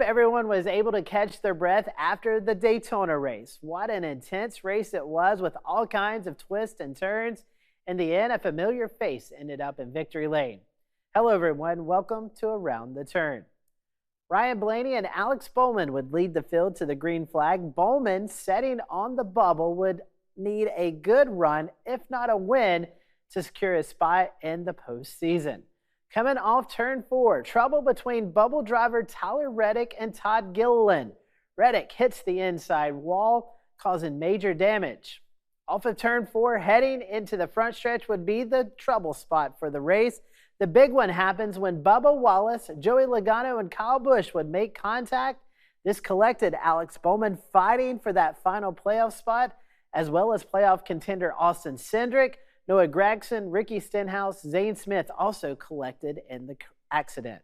hope everyone was able to catch their breath after the Daytona race. What an intense race it was, with all kinds of twists and turns. In the end, a familiar face ended up in victory lane. Hello everyone, welcome to Around the Turn. Ryan Blaney and Alex Bowman would lead the field to the green flag. Bowman, setting on the bubble, would need a good run, if not a win, to secure a spot in the postseason. Coming off turn 4, trouble between bubble driver Tyler Reddick and Todd Gilliland. Reddick hits the inside wall, causing major damage. Off of turn 4, heading into the front stretch would be the trouble spot for the race. The big one happens when Bubba Wallace, Joey Logano, and Kyle Busch would make contact. This collected Alex Bowman fighting for that final playoff spot, as well as playoff contender Austin Cindric. Noah Gragson, Ricky Stenhouse, Zane Smith also collected in the accident.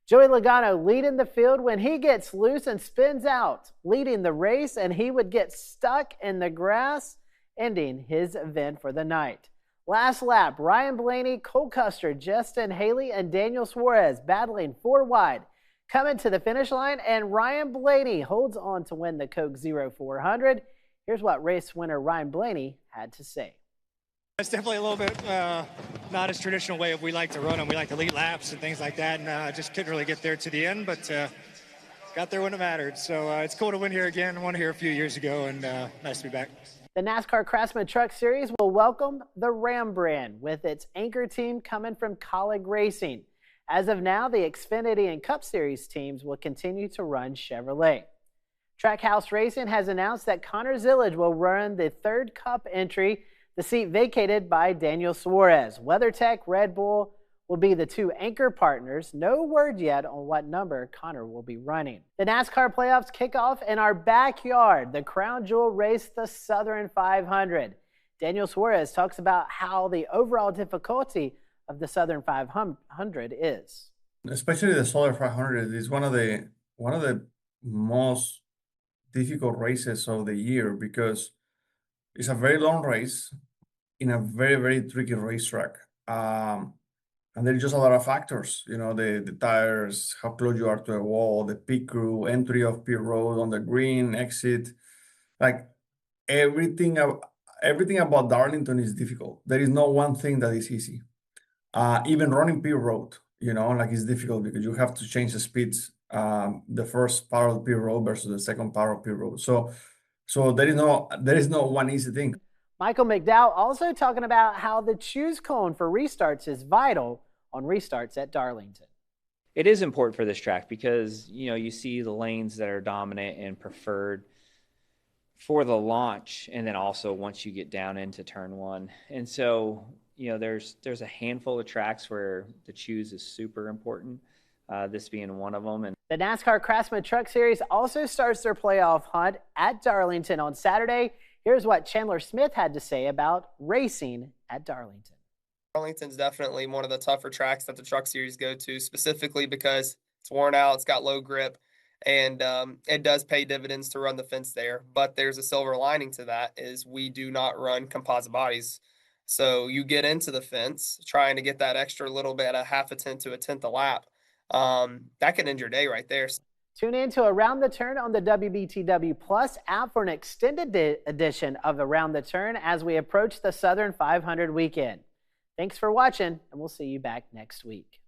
Joey Logano leading the field when he gets loose and spins out, leading the race, and he would get stuck in the grass, ending his event for the night. Last lap, Ryan Blaney, Cole Custer, Justin Haley, and Daniel Suarez battling 4 wide. Coming to the finish line, and Ryan Blaney holds on to win the Coke Zero 400. Here's what race winner Ryan Blaney had to say. It's definitely a little bit not as traditional way we like to run them. We like to lead laps and things like that, and just couldn't really get there to the end, but got there when it mattered. So it's cool to win here again. I won here a few years ago, and nice to be back. The NASCAR Craftsman Truck Series will welcome the Ram brand with its anchor team coming from Colleague Racing. As of now, the Xfinity and Cup Series teams will continue to run Chevrolet. Trackhouse Racing has announced that Connor Zillage will run the 3rd Cup entry, the seat vacated by Daniel Suarez. WeatherTech, Red Bull will be the 2 anchor partners. No word yet on what number Connor will be running. The NASCAR playoffs kick off in our backyard. The crown jewel race, the Southern 500. Daniel Suarez talks about how the overall difficulty of the Southern 500 is. Especially the Southern 500 is one of the most difficult races of the year because it's a very long race in a very, very tricky racetrack. And there's just a lot of factors, you know, the tires, how close you are to a wall, the pit crew, entry of pit road on the green, exit. Like everything about Darlington is difficult. There is no one thing that is easy. Even running pit road, you know, like it's difficult because you have to change the speeds, the first part of the pit road versus the second part of pit road. So there is no one easy thing. Michael McDowell also talking about how the choose cone for restarts is vital on restarts at Darlington. It is important for this track because, you know, you see the lanes that are dominant and preferred for the launch, and then also once you get down into turn 1. And so, you know, there's a handful of tracks where the choose is super important, this being one of them. And the NASCAR Craftsman Truck Series also starts their playoff hunt at Darlington on Saturday. Here's what Chandler Smith had to say about racing at Darlington. Darlington's definitely one of the tougher tracks that the Truck Series go to, specifically because it's worn out, it's got low grip, and it does pay dividends to run the fence there. But there's a silver lining to that is we do not run composite bodies. So you get into the fence trying to get that extra little bit, a half a tenth to a tenth a lap. That can end your day right there. Tune in to Around the Turn on the WBTW Plus app for an extended edition of Around the Turn as we approach the Southern 500 weekend. Thanks for watching, and we'll see you back next week.